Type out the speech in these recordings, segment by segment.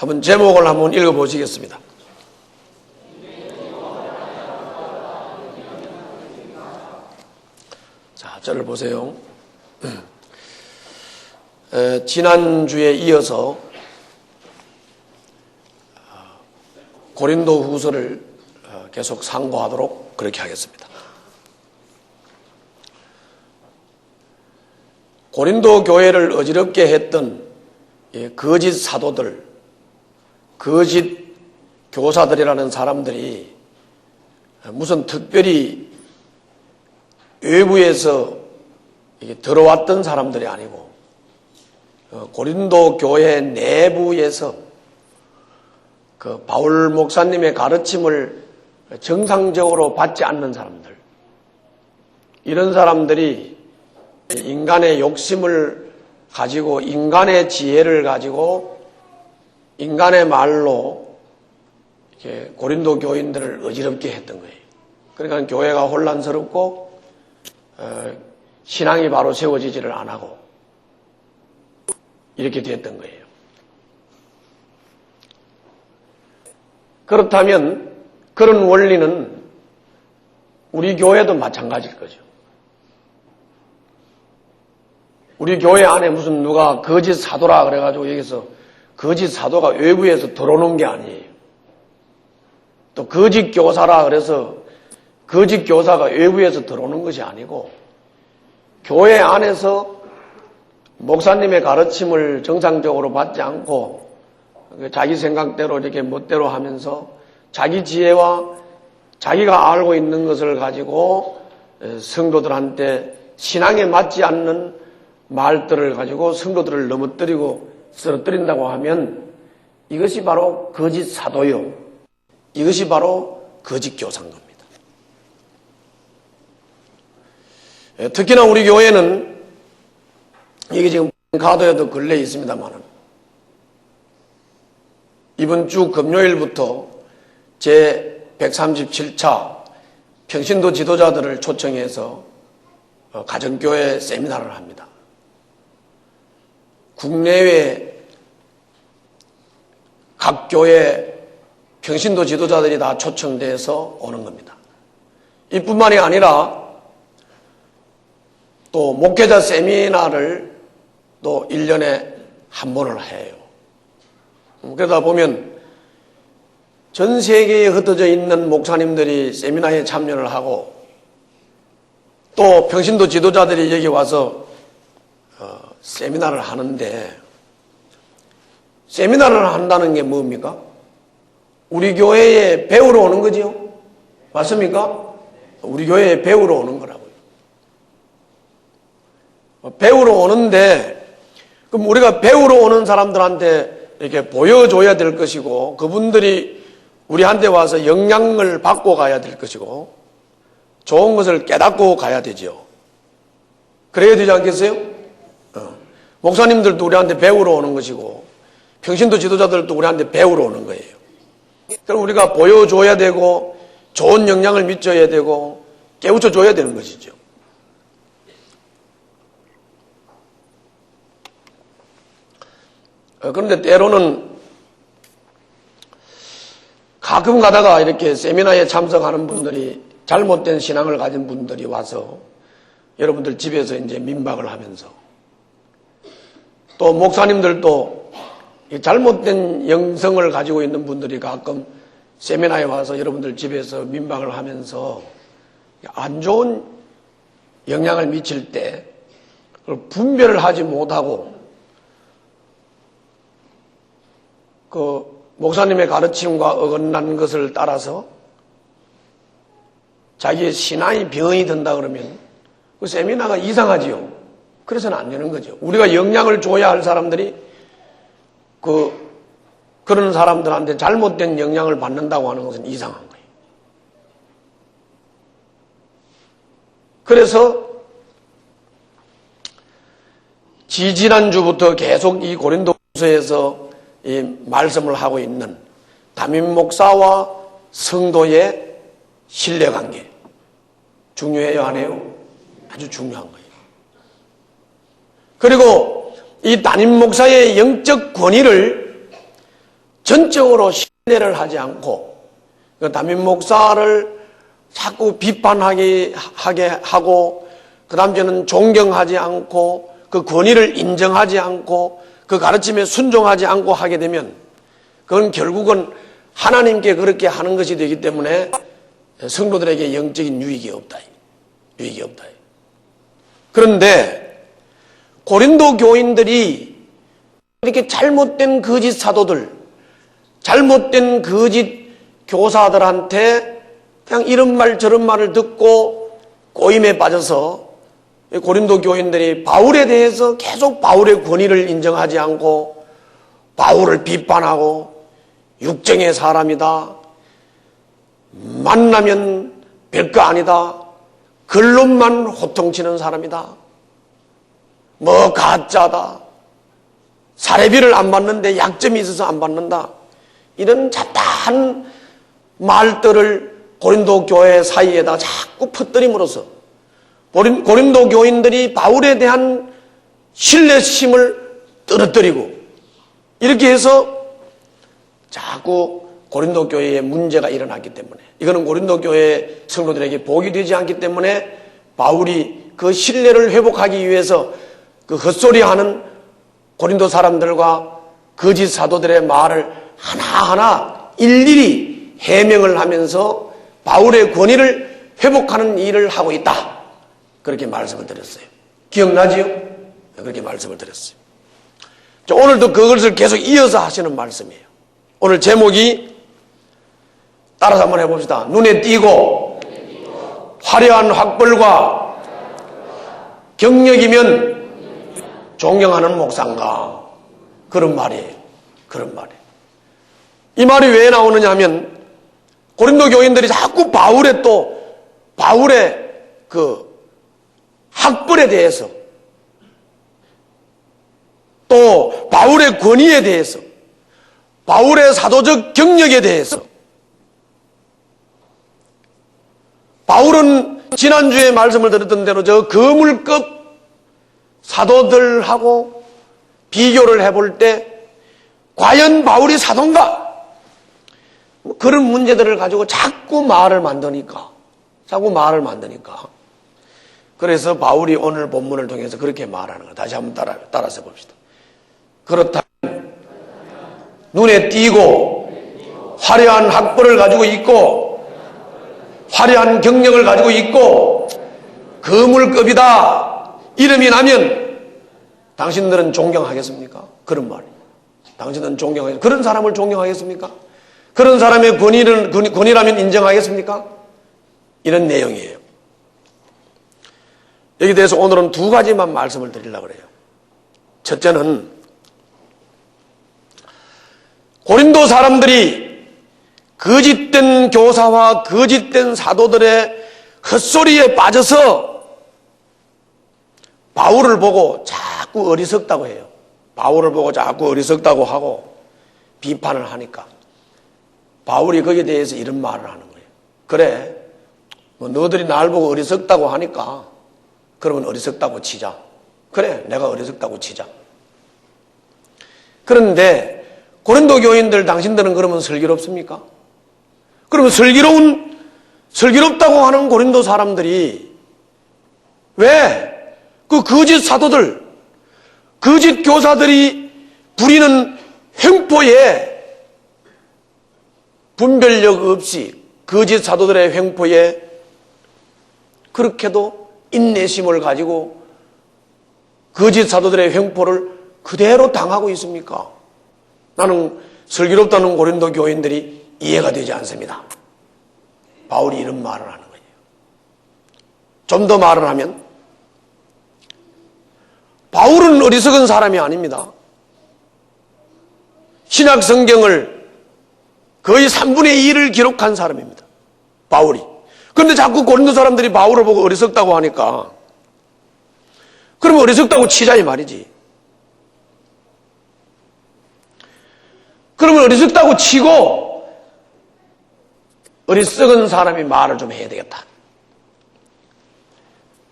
한번 제목을 한번 읽어보시겠습니다. 자, 저를 보세요. 지난주에 이어서 고린도 후서를 계속 상고하도록 그렇게 하겠습니다. 고린도 교회를 어지럽게 했던 거짓 사도들, 거짓 교사들이라는 사람들이 무슨 특별히 외부에서 들어왔던 사람들이 아니고 고린도 교회 내부에서 그 바울 목사님의 가르침을 정상적으로 받지 않는 사람들, 이런 사람들이 인간의 욕심을 가지고 인간의 지혜를 가지고 인간의 말로 이렇게 고린도 교인들을 어지럽게 했던 거예요. 그러니까 교회가 혼란스럽고 신앙이 바로 세워지지를 안 하고 이렇게 됐던 거예요. 그렇다면 그런 원리는 우리 교회도 마찬가지일 거죠. 우리 교회 안에 무슨 누가 거짓 사도라 그래가지고 여기서 거짓 사도가 외부에서 들어오는 게 아니에요. 또 거짓 교사라 그래서 거짓 교사가 외부에서 들어오는 것이 아니고 교회 안에서 목사님의 가르침을 정상적으로 받지 않고 자기 생각대로 이렇게 멋대로 하면서 자기 지혜와 자기가 알고 있는 것을 가지고 성도들한테 신앙에 맞지 않는 말들을 가지고 성도들을 넘어뜨리고 쓰러뜨린다고 하면 이것이 바로 거짓 사도요, 이것이 바로 거짓 교사인 겁니다. 특히나 우리 교회는 이게 지금 카드에도 걸려 있습니다만 이번 주 금요일부터 제 137차 평신도 지도자들을 초청해서 가정교회 세미나를 합니다. 국내외 각 교회 평신도 지도자들이 다 초청돼서 오는 겁니다. 이뿐만이 아니라 또 목회자 세미나를 또 1년에 한 번을 해요. 그러다 보면 전 세계에 흩어져 있는 목사님들이 세미나에 참여를 하고 또 평신도 지도자들이 여기 와서 세미나를 하는데, 세미나를 한다는 게 뭡니까? 우리 교회에 배우러 오는 거지요? 맞습니까? 우리 교회에 배우러 오는 거라고요. 배우러 오는데, 그럼 우리가 배우러 오는 사람들한테 이렇게 보여줘야 될 것이고, 그분들이 우리한테 와서 영향을 받고 가야 될 것이고, 좋은 것을 깨닫고 가야 되죠. 그래야 되지 않겠어요? 목사님들도 우리한테 배우러 오는 것이고 평신도 지도자들도 우리한테 배우러 오는 거예요. 그럼 우리가 보여줘야 되고 좋은 영향을 미쳐야 되고 깨우쳐줘야 되는 것이죠. 그런데 때로는 가끔 가다가 이렇게 세미나에 참석하는 분들이 잘못된 신앙을 가진 분들이 와서 여러분들 집에서 이제 민박을 하면서 또 목사님들도 잘못된 영성을 가지고 있는 분들이 가끔 세미나에 와서 여러분들 집에서 민박을 하면서 안 좋은 영향을 미칠 때 분별을 하지 못하고 그 목사님의 가르침과 어긋난 것을 따라서 자기의 신앙이 병이 든다 그러면 그 세미나가 이상하지요. 그래서는 안 되는 거죠. 우리가 영향을 줘야 할 사람들이 그런 사람들한테 잘못된 영향을 받는다고 하는 것은 이상한 거예요. 그래서 지지난주부터 계속 이 고린도후서에서 이 말씀을 하고 있는 담임 목사와 성도의 신뢰관계 중요해요, 안 해요? 아주 중요한 거예요. 그리고 이 담임 목사의 영적 권위를 전적으로 신뢰를 하지 않고 담임 목사를 자꾸 비판하게 하고 그 다음 저는 존경하지 않고 그 권위를 인정하지 않고 그 가르침에 순종하지 않고 하게 되면 그건 결국은 하나님께 그렇게 하는 것이 되기 때문에 성도들에게 영적인 유익이 없다. 유익이 없다. 그런데 고린도 교인들이 이렇게 잘못된 거짓 사도들, 잘못된 거짓 교사들한테 그냥 이런 말 저런 말을 듣고 꼬임에 빠져서 고린도 교인들이 바울에 대해서 계속 바울의 권위를 인정하지 않고 바울을 비판하고 육정의 사람이다. 만나면 별거 아니다. 글론만 호통치는 사람이다. 뭐 가짜다. 사례비를 안 받는데 약점이 있어서 안 받는다. 이런 잡다한 말들을 고린도 교회 사이에다 자꾸 퍼뜨림으로써 고린도 교인들이 바울에 대한 신뢰심을 떨어뜨리고 이렇게 해서 자꾸 고린도 교회에 문제가 일어났기 때문에 이거는 고린도 교회 성도들에게 복이 되지 않기 때문에 바울이 그 신뢰를 회복하기 위해서 그 헛소리하는 고린도 사람들과 거짓 사도들의 말을 하나하나 일일이 해명을 하면서 바울의 권위를 회복하는 일을 하고 있다. 그렇게 말씀을 드렸어요. 기억나지요? 그렇게 말씀을 드렸어요. 오늘도 그것을 계속 이어서 하시는 말씀이에요. 오늘 제목이 따라서 한번 해봅시다. 눈에 띄고 화려한 확벌과 경력이면 존경하는 목사인가. 그런 말이에요. 그런 말이에요. 이 말이 왜 나오느냐 하면 고린도 교인들이 자꾸 바울의 그 학벌에 대해서 또 바울의 권위에 대해서 바울의 사도적 경력에 대해서 바울은 지난주에 말씀을 드렸던 대로 저 거물급 사도들하고 비교를 해볼 때 과연 바울이 사도인가? 그런 문제들을 가지고 자꾸 말을 만드니까 그래서 바울이 오늘 본문을 통해서 그렇게 말하는 거예요. 다시 한번 따라서 봅시다. 그렇다면 눈에 띄고 화려한 학벌을 가지고 있고 화려한 경력을 가지고 있고 거물급이다 이름이 나면 당신들은 존경하겠습니까? 그런 말이에요. 당신들은 존경하겠습니까? 그런 사람을 존경하겠습니까? 그런 사람의 권위라면 인정하겠습니까? 이런 내용이에요. 여기 대해서 오늘은 두 가지만 말씀을 드리려고 그래요. 첫째는 고린도 사람들이 거짓된 교사와 거짓된 사도들의 헛소리에 빠져서 바울을 보고 자꾸 어리석다고 해요. 바울을 보고 자꾸 어리석다고 하고 비판을 하니까 바울이 거기에 대해서 이런 말을 하는 거예요. 그래, 뭐 너희들이 날 보고 어리석다고 하니까 그러면 어리석다고 치자. 그래, 내가 어리석다고 치자. 그런데 고린도 교인들 당신들은 그러면 슬기롭습니까? 그러면 슬기롭다고 하는 고린도 사람들이 왜 그 거짓 사도들, 거짓 교사들이 부리는 횡포에 분별력 없이 거짓 사도들의 횡포에 그렇게도 인내심을 가지고 거짓 사도들의 횡포를 그대로 당하고 있습니까? 나는 슬기롭다는 고린도 교인들이 이해가 되지 않습니다. 바울이 이런 말을 하는 거예요. 좀 더 말을 하면 바울은 어리석은 사람이 아닙니다. 신약 성경을 거의 3분의 2를 기록한 사람입니다. 바울이. 그런데 자꾸 고린도 사람들이 바울을 보고 어리석다고 하니까 그러면 어리석다고 치자 이 말이지. 그러면 어리석다고 치고 어리석은 사람이 말을 좀 해야 되겠다.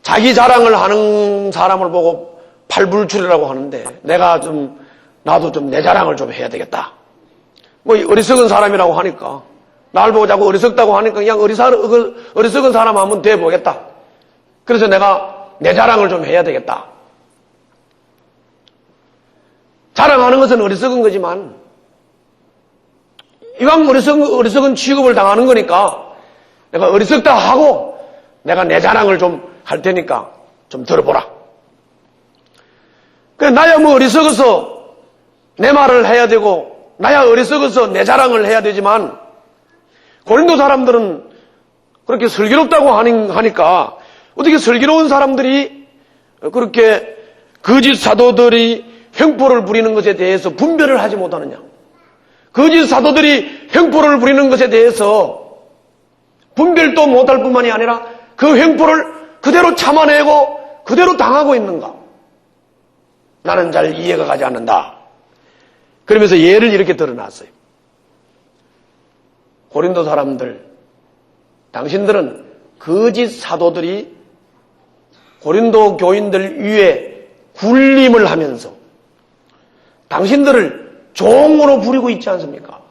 자기 자랑을 하는 사람을 보고 팔불출이라고 하는데 나도 좀 내 자랑을 좀 해야 되겠다. 뭐 어리석은 사람이라고 하니까, 날 보고 자꾸 어리석다고 하니까 그냥 어리석은 사람 한번 돼보겠다. 그래서 내가 내 자랑을 좀 해야 되겠다. 자랑하는 것은 어리석은 거지만 이왕 어리석은 취급을 당하는 거니까 내가 어리석다 하고 내가 내 자랑을 좀 할 테니까 좀 들어보라. 그래, 나야 뭐 어리석어서 내 말을 해야 되고 나야 어리석어서 내 자랑을 해야 되지만 고린도 사람들은 그렇게 슬기롭다고 하니까 어떻게 슬기로운 사람들이 그렇게 거짓 사도들이 횡포를 부리는 것에 대해서 분별을 하지 못하느냐. 거짓 사도들이 횡포를 부리는 것에 대해서 분별도 못할 뿐만이 아니라 그 횡포를 그대로 참아내고 그대로 당하고 있는가. 나는 잘 이해가 가지 않는다. 그러면서 예를 이렇게 드러났어요. 고린도 사람들, 당신들은 거짓 사도들이 고린도 교인들 위에 군림을 하면서 당신들을 종으로 부리고 있지 않습니까?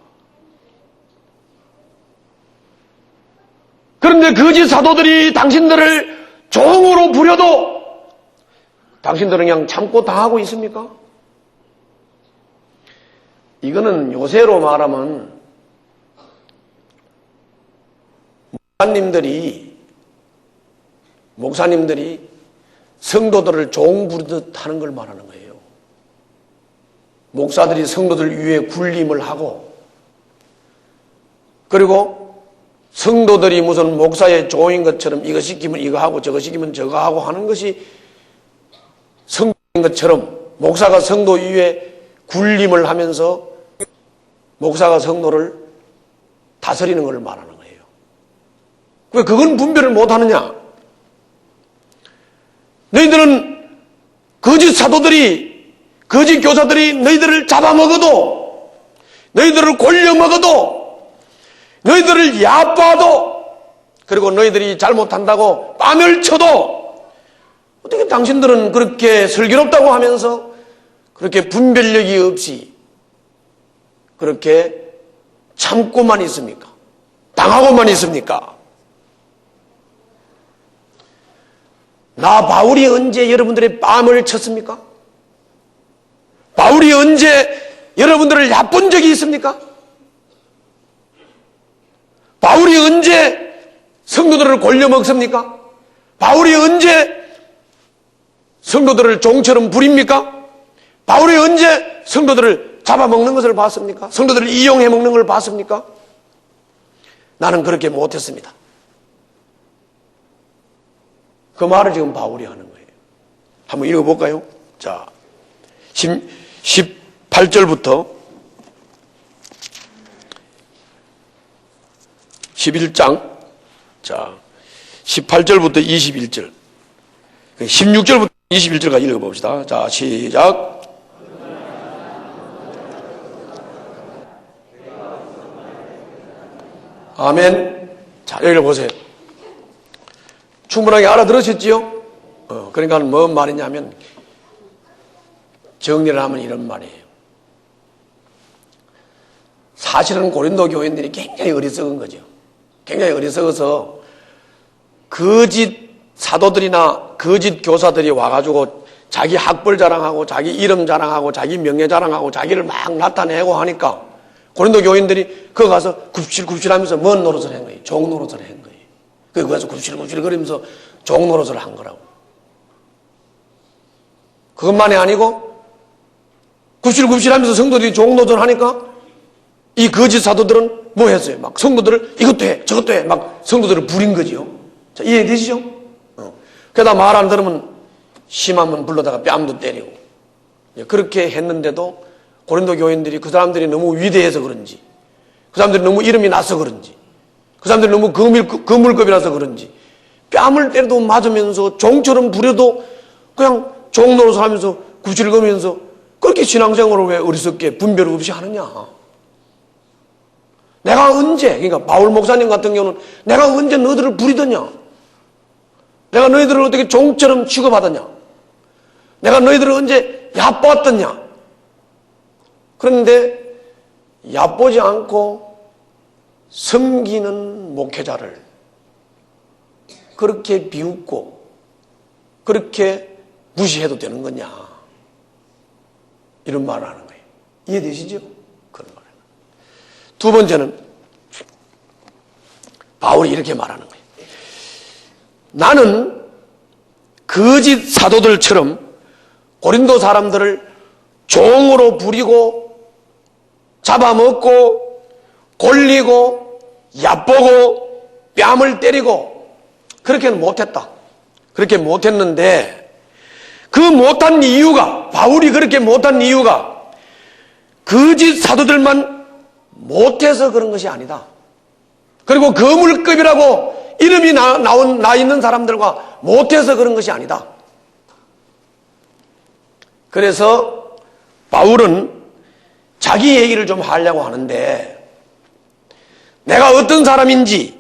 그런데 거짓 사도들이 당신들을 종으로 부려도 당신들은 그냥 참고 당하고 있습니까? 이거는 요새로 말하면 목사님들이 성도들을 종 부르듯 하는 걸 말하는 거예요. 목사들이 성도들 위에 군림을 하고 그리고 성도들이 무슨 목사의 종인 것처럼 이거 시키면 이거 하고 저거 시키면 저거 하고 하는 것이 성도인 것처럼 목사가 성도 위에 군림을 하면서 목사가 성도를 다스리는 걸 말하는 거예요. 왜 그건 분별을 못하느냐? 너희들은 거짓 사도들이 거짓 교사들이 너희들을 잡아먹어도 너희들을 골려먹어도 너희들을 얕봐도 그리고 너희들이 잘못한다고 뺨을 쳐도 어떻게 당신들은 그렇게 슬기롭다고 하면서 그렇게 분별력이 없이 그렇게 참고만 있습니까? 당하고만 있습니까? 나 바울이 언제 여러분들의 뺨을 쳤습니까? 바울이 언제 여러분들을 얕본 적이 있습니까? 바울이 언제 성도들을 골려먹습니까? 바울이 언제 성도들을 종처럼 부립니까? 바울이 언제 성도들을 잡아먹는 것을 봤습니까? 성도들을 이용해 먹는 걸 봤습니까? 나는 그렇게 못했습니다. 그 말을 지금 바울이 하는 거예요. 한번 읽어볼까요? 자, 18절부터 11장, 자, 18절부터 21절, 16절부터 21절까지 읽어봅시다. 자, 시작. 아멘. 자, 여기를 보세요. 충분하게 알아들으셨지요? 그러니까 뭔 말이냐면 정리를 하면 이런 말이에요. 사실은 고린도 교인들이 굉장히 어리석은 거죠. 굉장히 어리석어서 거짓 사도들이나 거짓 교사들이 와가지고 자기 학벌 자랑하고 자기 이름 자랑하고 자기 명예 자랑하고 자기를 막 나타내고 하니까 고린도 교인들이 거기 가서 굽실굽실하면서 뭔 노릇을 한 거예요? 종 노릇을 한 거예요. 거기 가서 굽실굽실 거리면서 종 노릇을 한 거라고. 그것만이 아니고 굽실굽실하면서 성도들이 종 노릇을 하니까 이 거짓 사도들은 뭐 했어요? 막 성도들을 이것도 해 저것도 해 막 성도들을 부린 거지요. 자, 이해되시죠? 그러다 말 안 들으면 심하면 불러다가 뺨도 때리고 그렇게 했는데도 고린도 교인들이 그 사람들이 너무 위대해서 그런지 그 사람들이 너무 이름이 나서 그런지 그 사람들이 너무 거물급이라서 그런지 뺨을 때려도 맞으면서 종처럼 부려도 그냥 종 노릇을 하면서 굽실거리면서 그렇게 신앙생활을 왜 어리석게 분별 없이 하느냐. 내가 언제, 그러니까 바울 목사님 같은 경우는 내가 언제 너희들을 부리더냐? 내가 너희들을 어떻게 종처럼 취급하더냐? 내가 너희들을 언제 얕봤더냐? 그런데 얕보지 않고 섬기는 목회자를 그렇게 비웃고 그렇게 무시해도 되는 거냐, 이런 말을 하는 거예요. 이해되시죠? 그런 말을. 두 번째는 바울이 이렇게 말하는 거예요. 나는 거짓 사도들처럼 고린도 사람들을 종으로 부리고 잡아먹고 골리고 얕보고 뺨을 때리고 그렇게는 못했다. 그렇게 못했는데 그 못한 이유가, 바울이 그렇게 못한 이유가 거짓 사도들만 못해서 그런 것이 아니다. 그리고 거물급이라고 이름이 나 있는 사람들과 못해서 그런 것이 아니다. 그래서 바울은 자기 얘기를 좀 하려고 하는데, 내가 어떤 사람인지,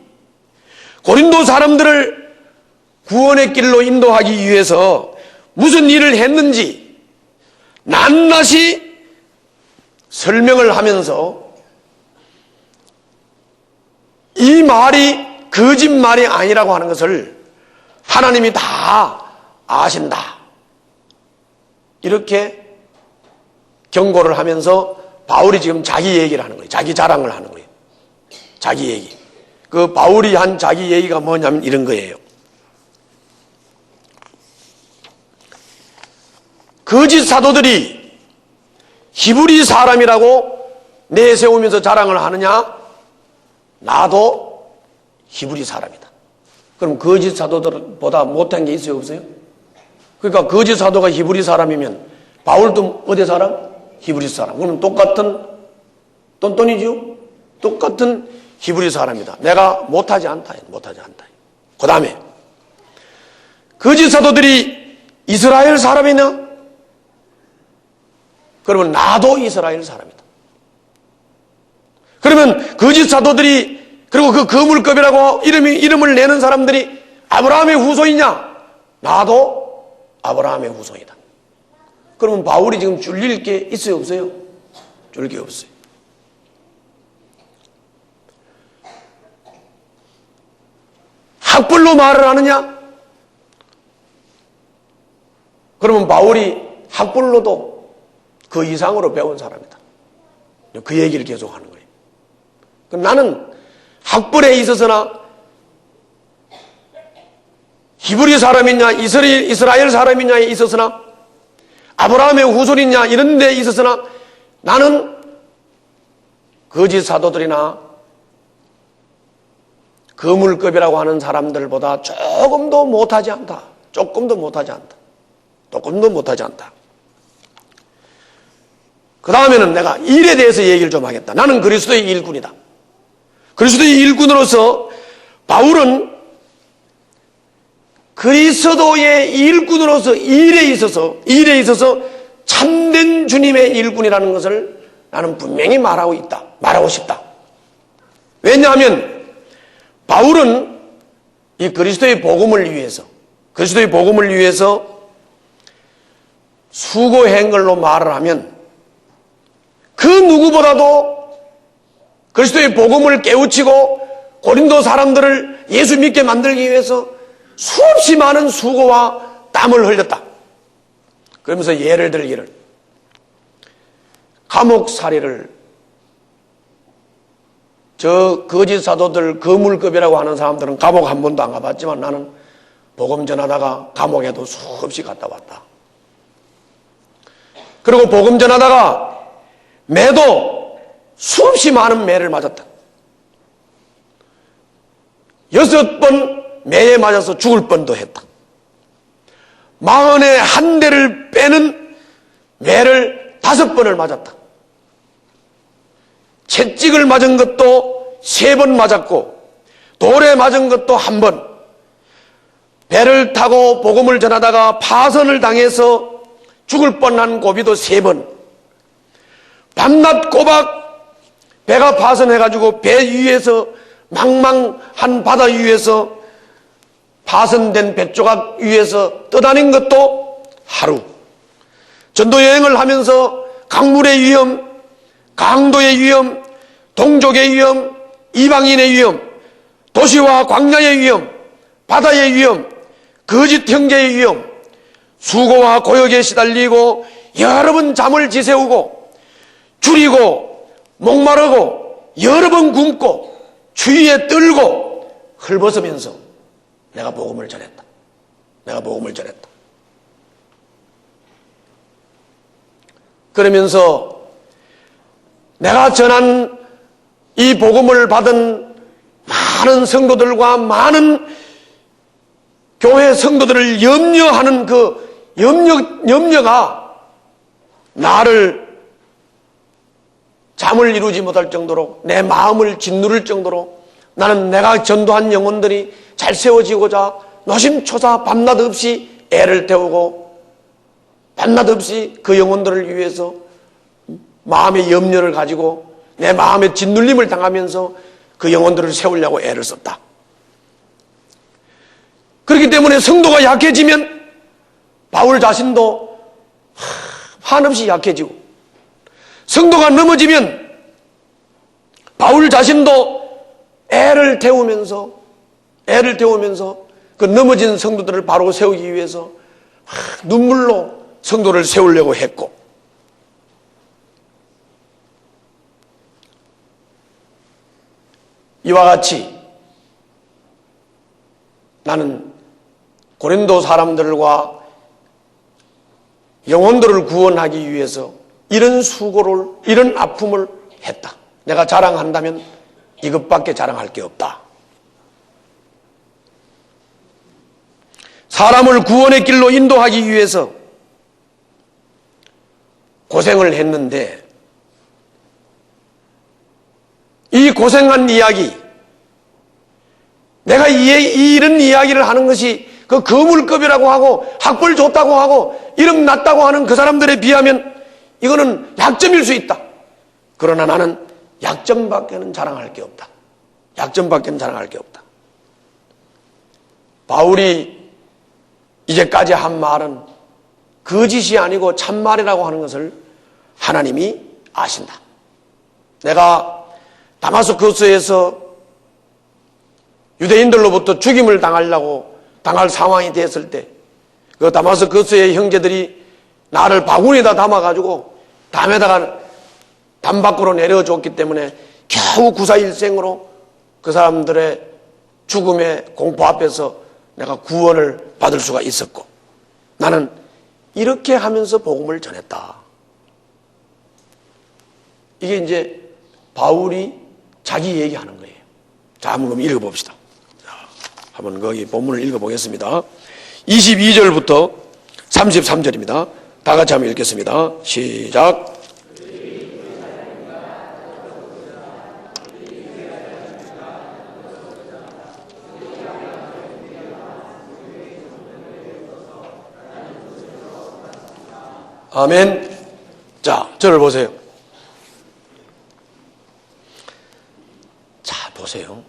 고린도 사람들을 구원의 길로 인도하기 위해서 무슨 일을 했는지 낱낱이 설명을 하면서 이 말이 거짓말이 아니라고 하는 것을 하나님이 다 아신다, 이렇게 경고를 하면서 바울이 지금 자기 얘기를 하는 거예요. 자기 자랑을 하는 거예요. 자기 얘기. 그 바울이 한 자기 얘기가 뭐냐면 이런 거예요. 거짓 사도들이 히브리 사람이라고 내세우면서 자랑을 하느냐? 나도 히브리 사람이다. 그럼 거짓 사도들보다 못한 게 있어요, 없어요? 그러니까 거짓 사도가 히브리 사람이면 바울도 어디 사람? 히브리 사람. 그러면 똑같은 똔똔이죠? 똑같은 히브리 사람이다. 내가 못하지 않다. 못하지 않다. 그 다음에 거짓 사도들이 이스라엘 사람이냐? 그러면 나도 이스라엘 사람이다. 그러면 거짓 사도들이, 그리고 그 거물급이라고 이름을 내는 사람들이 아브라함의 후손이냐? 나도 아브라함의 후손이다. 그러면 바울이 지금 줄릴 게 있어요, 없어요? 줄릴 게 없어요. 학벌로 말을 하느냐? 그러면 바울이 학벌로도 그 이상으로 배운 사람이다. 그 얘기를 계속 하는 거예요. 나는 학벌에 있어서나 히브리 사람이냐 이스라엘 사람이냐에 있어서나 아브라함의 후손이냐 이런 데 있어서나 나는 거짓 사도들이나 거물급이라고 하는 사람들보다 조금도 못하지 않다. 조금도 못하지 않다. 조금도 못하지 않다. 그 다음에는 내가 일에 대해서 얘기를 좀 하겠다. 나는 그리스도의 일꾼이다. 그리스도의 일꾼으로서 바울은 그리스도의 일꾼으로서 일에 있어서 참된 주님의 일꾼이라는 것을 나는 분명히 말하고 싶다. 왜냐하면 바울은 이 그리스도의 복음을 위해서 수고한 걸로 말을 하면 그 누구보다도 그리스도의 복음을 깨우치고 고린도 사람들을 예수 믿게 만들기 위해서 수없이 많은 수고와 땀을 흘렸다. 그러면서 예를 들기를 감옥살이를 저 거짓 사도들 거물급이라고 하는 사람들은 감옥 한 번도 안 가봤지만 나는 복음 전하다가 감옥에도 수없이 갔다 왔다. 그리고 복음 전하다가 매도 수없이 많은 매를 맞았다. 6번 매에 맞아서 죽을 뻔도 했다. 41대를 빼는 매를 5번을 맞았다. 채찍을 맞은 것도 3번 맞았고 돌에 맞은 것도 1번, 배를 타고 복음을 전하다가 파선을 당해서 죽을 뻔한 고비도 3번, 밤낮 꼬박 배가 파선해가지고 배 위에서 망망한 바다 위에서 파선된 뱃조각 위에서 떠다닌 것도 하루, 전도 여행을 하면서 강물의 위험, 강도의 위험, 동족의 위험, 이방인의 위험, 도시와 광야의 위험, 바다의 위험, 거짓 형제의 위험, 수고와 고역에 시달리고 여러 번 잠을 지새우고 줄이고 목마르고 여러 번 굶고 추위에 떨고 헐벗으면서 내가 복음을 전했다. 내가 복음을 전했다. 그러면서 내가 전한 이 복음을 받은 많은 성도들과 많은 교회 성도들을 염려하는 그 염려가 나를 잠을 이루지 못할 정도로 내 마음을 짓누를 정도로 나는 내가 전도한 영혼들이 잘 세워지고자 노심초사 밤낮 없이 애를 태우고 밤낮 없이 그 영혼들을 위해서 마음의 염려를 가지고 내 마음의 짓눌림을 당하면서 그 영혼들을 세우려고 애를 썼다. 그렇기 때문에 성도가 약해지면 바울 자신도 한없이 약해지고 성도가 넘어지면 바울 자신도 애를 태우면서 그 넘어진 성도들을 바로 세우기 위해서 눈물로 성도를 세우려고 했고 이와 같이 나는 고린도 사람들과 영혼들을 구원하기 위해서 이런 수고를, 이런 아픔을 했다. 내가 자랑한다면 이것밖에 자랑할 게 없다. 사람을 구원의 길로 인도하기 위해서 고생을 했는데 이 고생한 이야기, 내가 이런 이야기를 하는 것이 그 거물급이라고 하고 학벌 좋다고 하고 이름 낮다고 하는 그 사람들에 비하면 이거는 약점일 수 있다. 그러나 나는 약점밖에는 자랑할 게 없다. 약점밖에는 자랑할 게 없다. 바울이 이제까지 한 말은 거짓이 아니고 참말이라고 하는 것을 하나님이 아신다. 내가 다마스커스에서 유대인들로부터 죽임을 당할 상황이 됐을 때 그 다마스커스의 형제들이 나를 바구니에다 담아가지고 담에다가 담 밖으로 내려줬기 때문에 겨우 구사일생으로 그 사람들의 죽음의 공포 앞에서 내가 구원을 받을 수가 있었고 나는 이렇게 하면서 복음을 전했다. 이게 이제 바울이 자기 얘기하는 거예요. 자, 한번 읽어봅시다. 한번 거기 본문을 읽어보겠습니다. 22절부터 33절입니다. 다 같이 한번 읽겠습니다. 시작. 아멘. 자, 저를 보세요. 자, 보세요.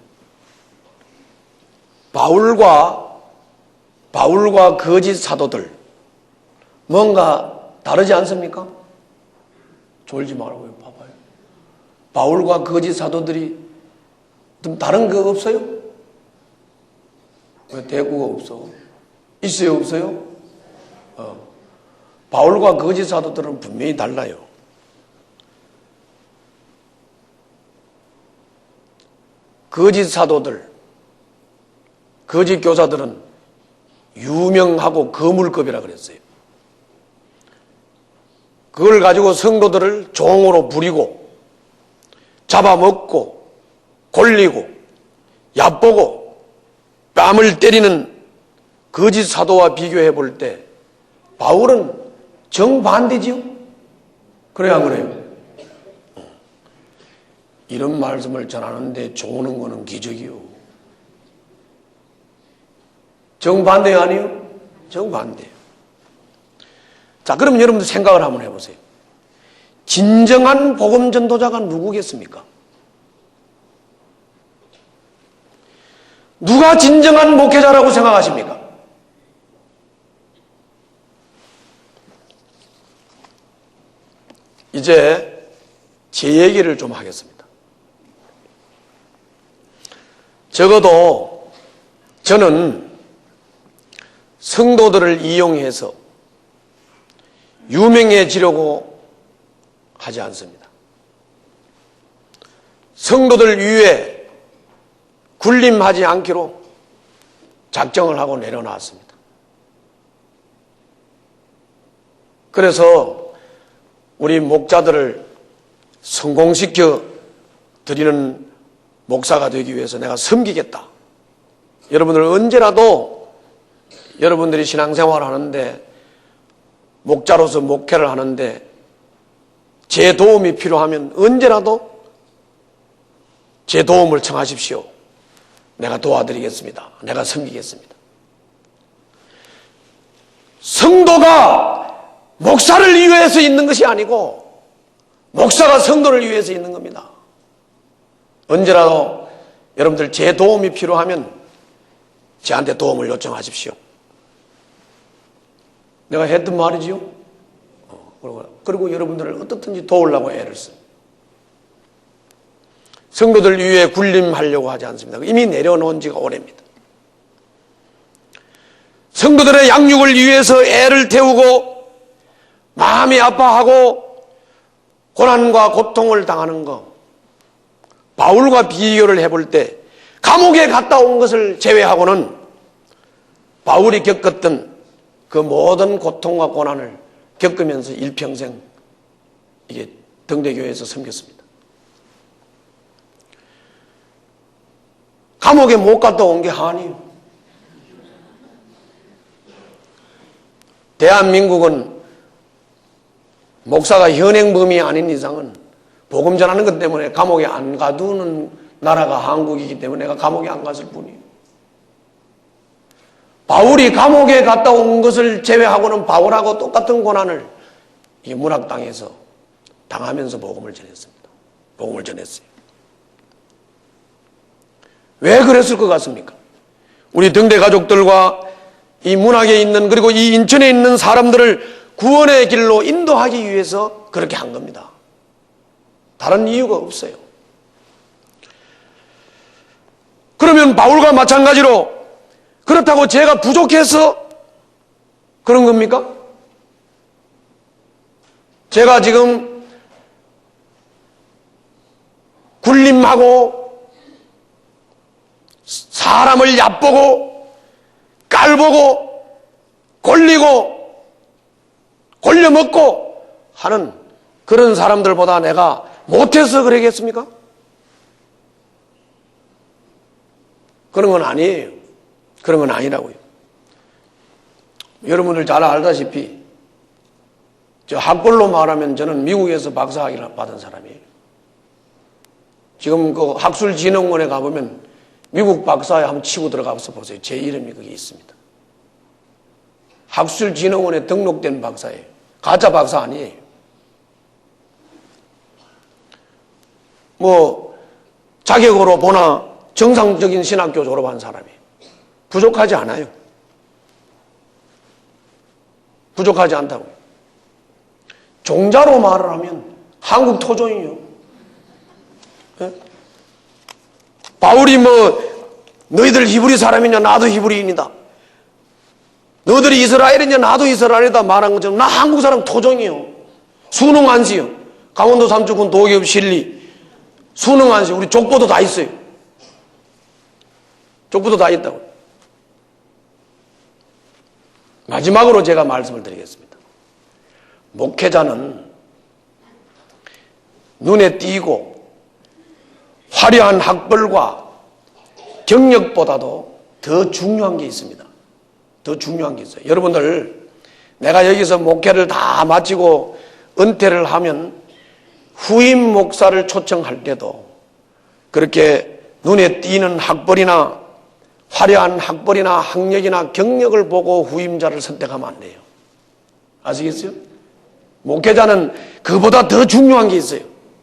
바울과 거짓 사도들 뭔가 다르지 않습니까? 졸지 말고요. 봐봐요. 바울과 거짓 사도들이 좀 다른 거 없어요? 왜 대구가 없어? 있어요? 없어요? 바울과 거짓 사도들은 분명히 달라요. 거짓 사도들, 거짓 교사들은 유명하고 거물급이라 그랬어요. 그걸 가지고 성도들을 종으로 부리고 잡아먹고 골리고 얕보고 뺨을 때리는 거짓 사도와 비교해 볼 때 바울은 정반대지요? 그래요, 안 그래요? 이런 말씀을 전하는데 좋은 거는 기적이요. 정반대요, 아니요? 정반대요. 자, 그럼 여러분들 생각을 한번 해보세요. 진정한 복음 전도자가 누구겠습니까? 누가 진정한 목회자라고 생각하십니까? 이제 제 얘기를 좀 하겠습니다. 적어도 저는 성도들을 이용해서 유명해지려고 하지 않습니다. 성도들 위에 군림하지 않기로 작정을 하고 내려놨습니다. 그래서 우리 목자들을 성공시켜 드리는 목사가 되기 위해서 내가 섬기겠다. 여러분들 언제라도 여러분들이 신앙생활을 하는데 목자로서 목회를 하는데 제 도움이 필요하면 언제라도 제 도움을 청하십시오. 내가 도와드리겠습니다. 내가 섬기겠습니다. 성도가 목사를 위해서 있는 것이 아니고 목사가 성도를 위해서 있는 겁니다. 언제라도 여러분들 제 도움이 필요하면 저한테 도움을 요청하십시오. 내가 했던 말이지요. 그리고 여러분들을 어떻든지 도우려고 애를 써요. 성도들 위에 군림하려고 하지 않습니다. 이미 내려놓은 지가 오래입니다. 성도들의 양육을 위해서 애를 태우고 마음이 아파하고 고난과 고통을 당하는 것, 바울과 비교를 해볼 때 감옥에 갔다 온 것을 제외하고는 바울이 겪었던 그 모든 고통과 고난을 겪으면서 일평생 이게 등대교회에서 섬겼습니다. 감옥에 못 갔다 온 게 한이에요. 대한민국은 목사가 현행범이 아닌 이상은 복음 전하는 것 때문에 감옥에 안 가두는 나라가 한국이기 때문에 내가 감옥에 안 갔을 뿐이에요. 바울이 감옥에 갔다 온 것을 제외하고는 바울하고 똑같은 고난을 이 문학당에서 당하면서 복음을 전했습니다. 복음을 전했어요. 왜 그랬을 것 같습니까? 우리 등대 가족들과 이 문학에 있는 그리고 이 인천에 있는 사람들을 구원의 길로 인도하기 위해서 그렇게 한 겁니다. 다른 이유가 없어요. 그러면 바울과 마찬가지로 그렇다고 제가 부족해서 그런 겁니까? 제가 지금 굴림하고 사람을 얕보고 깔보고 골리고 골려먹고 하는 그런 사람들보다 내가 못해서 그러겠습니까? 그런 건 아니에요. 그런 건 아니라고요. 여러분들 잘 알다시피 저 학벌로 말하면 저는 미국에서 박사학위를 받은 사람이에요. 지금 그 학술진흥원에 가보면 미국 박사에 한번 치고 들어가서 보세요. 제 이름이 거기 있습니다. 학술진흥원에 등록된 박사예요. 가짜 박사 아니에요. 뭐 자격으로 보나 정상적인 신학교 졸업한 사람이에요. 부족하지 않아요. 부족하지 않다고요. 종자로 말을 하면 한국 토종이요. 네? 바울이 뭐 너희들 히브리 사람이냐 나도 히브리인이다. 너희들이 이스라엘이냐 나도 이스라엘이다 말한 것처럼 나 한국 사람 토종이요. 수능 안시요. 강원도 삼척군 도기업 신리 수능 안시 우리 족보도 다 있어요. 족보도 다 있다고. 마지막으로 제가 말씀을 드리겠습니다. 목회자는 눈에 띄고 화려한 학벌과 경력보다도 더 중요한 게 있습니다. 더 중요한 게 있어요. 여러분들 내가 여기서 목회를 다 마치고 은퇴를 하면 후임 목사를 초청할 때도 그렇게 눈에 띄는 학벌이나 화려한 학벌이나 학력이나 경력을 보고 후임자를 선택하면 안 돼요. 아시겠어요? 목회자는 그보다 더 중요한 게 있어요.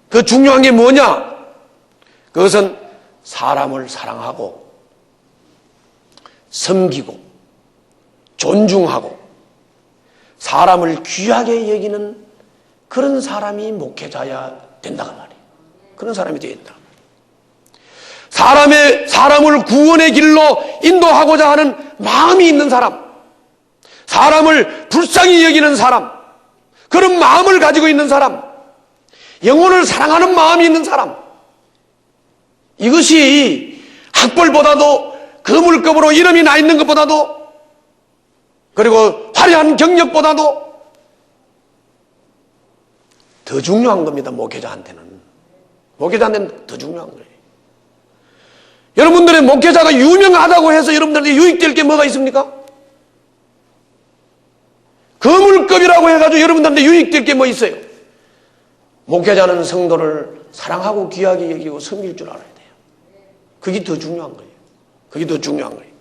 그 중요한 게 뭐냐? 그것은 사람을 사랑하고 섬기고 존중하고 사람을 귀하게 여기는 그런 사람이 목회자야 된다고 말이에요. 그런 사람이 되어야 된다. 사람을 구원의 길로 인도하고자 하는 마음이 있는 사람, 사람을 불쌍히 여기는 사람, 그런 마음을 가지고 있는 사람, 영혼을 사랑하는 마음이 있는 사람, 이것이 학벌보다도 거물급으로 이름이 나 있는 것보다도, 그리고 화려한 경력보다도 더 중요한 겁니다. 목회자한테는 더 중요한 거예요. 여러분들의 목회자가 유명하다고 해서 여러분들한테 유익될 게 뭐가 있습니까? 거물급이라고 해가지고 여러분들한테 유익될 게 뭐 있어요? 목회자는 성도를 사랑하고 귀하게 여기고 섬길 줄 알아야 돼요. 그게 더 중요한 거예요. 그게 더 중요한 거예요.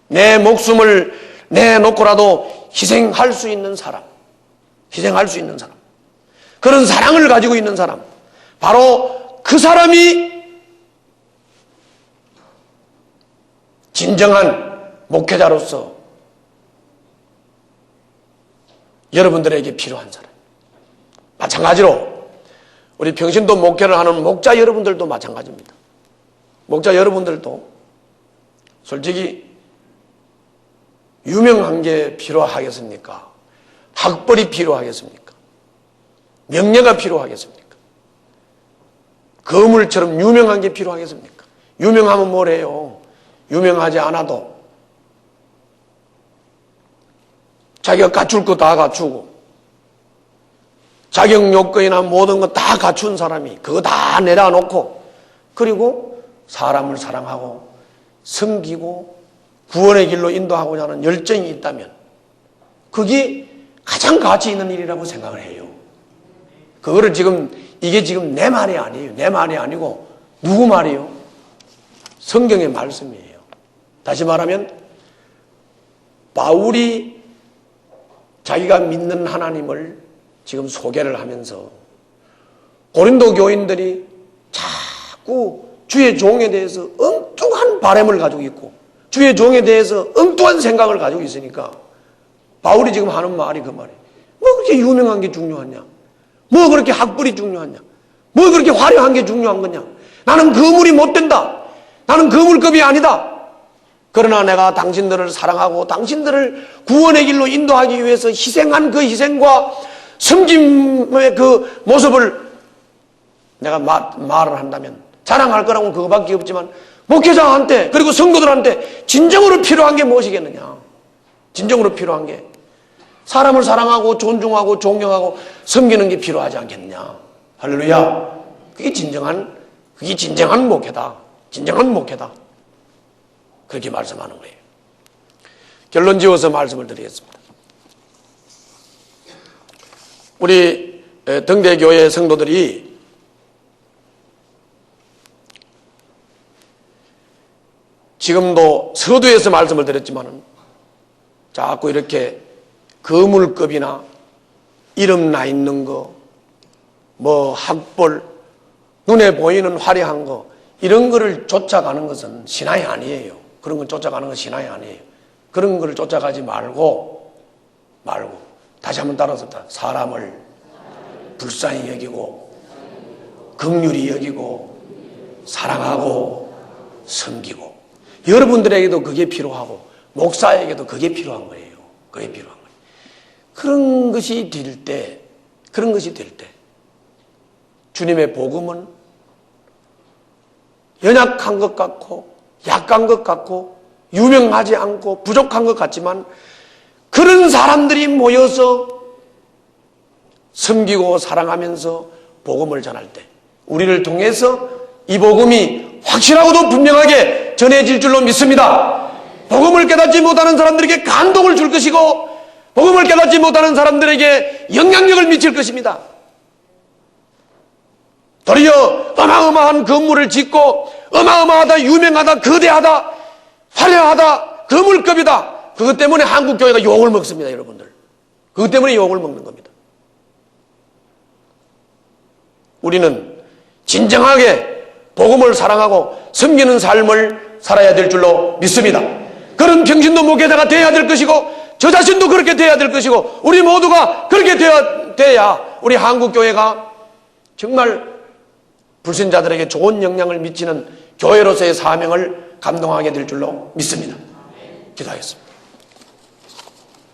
내 목숨을 내놓고라도 희생할 수 있는 사람, 그런 사랑을 가지고 있는 사람, 바로 그 사람이 진정한 목회자로서 여러분들에게 필요한 사람. 마찬가지로 우리 평신도 목회를 하는 목자 여러분들도 마찬가지입니다. 목자 여러분들도 솔직히 유명한 게 필요하겠습니까? 학벌이 필요하겠습니까? 명예가 필요하겠습니까? 거물처럼 유명한 게 필요하겠습니까? 유명하면 뭐래요? 유명하지 않아도 자기가 갖출 거 다 갖추고 자격 요건이나 모든 거 다 갖춘 사람이 그거 다 내려놓고, 그리고 사람을 사랑하고 섬기고 구원의 길로 인도하고자 하는 열정이 있다면 그게 가장 가치 있는 일이라고 생각을 해요. 그거를 이게 지금 내 말이 아니에요. 내 말이 아니고 누구 말이에요? 성경의 말씀이에요. 다시 말하면 바울이 자기가 믿는 하나님을 지금 소개를 하면서 고린도 교인들이 자꾸 주의 종에 대해서 엉뚱한 바람을 가지고 있고 주의 종에 대해서 엉뚱한 생각을 가지고 있으니까 바울이 지금 하는 말이 그 말이에요. 뭐 그렇게 유명한 게 중요하냐? 뭐 그렇게 학벌이 중요하냐? 뭐 그렇게 화려한 게 중요한 거냐? 나는 거물이 못 된다. 나는 거물급이 아니다. 그러나 내가 당신들을 사랑하고 당신들을 구원의 길로 인도하기 위해서 희생한 그 희생과 섬김의 그 모습을 내가 말을 한다면 자랑할 거라고는 그거밖에 없지만, 목회자한테 그리고 성도들한테 진정으로 필요한 게 무엇이겠느냐? 진정으로 필요한 게 사람을 사랑하고 존중하고 존경하고 섬기는 게 필요하지 않겠느냐? 할렐루야. 그게 진정한 목회다. 진정한 목회다. 그렇게 말씀하는 거예요. 결론 지어서 말씀을 드리겠습니다. 우리 등대교회 성도들이 지금도 서두에서 말씀을 드렸지만 자꾸 이렇게 거물급이나 이름 나 있는 거, 뭐 학벌, 눈에 보이는 화려한 거, 이런 거를 쫓아가는 것은 신앙이 아니에요. 그런 걸 쫓아가는 건 신앙이 아니에요. 그런 거를 쫓아가지 말고 다시 한번 따라서 사람을 불쌍히 여기고 긍휼히 여기고 사랑하고 섬기고, 여러분들에게도 그게 필요하고 목사에게도 그게 필요한 거예요. 그게 필요한 거예요. 그런 것이 될 때 주님의 복음은 연약한 것 같고 약한 것 같고 유명하지 않고 부족한 것 같지만, 그런 사람들이 모여서 섬기고 사랑하면서 복음을 전할 때 우리를 통해서 이 복음이 확실하고도 분명하게 전해질 줄로 믿습니다. 복음을 깨닫지 못하는 사람들에게 감동을 줄 것이고 복음을 깨닫지 못하는 사람들에게 영향력을 미칠 것입니다. 도리어 어마어마한 건물을 짓고 어마어마하다, 유명하다, 거대하다, 화려하다, 거물급이다, 그것 때문에 한국교회가 욕을 먹습니다. 여러분들, 그것 때문에 욕을 먹는 겁니다. 우리는 진정하게 복음을 사랑하고 섬기는 삶을 살아야 될 줄로 믿습니다. 그런 평신도 목회자가 되어야 될 것이고 저 자신도 그렇게 되어야 될 것이고 우리 모두가 그렇게 되어야 돼야 우리 한국교회가 정말 불신자들에게 좋은 영향을 미치는 교회로서의 사명을 감당하게 될 줄로 믿습니다. 기도하겠습니다.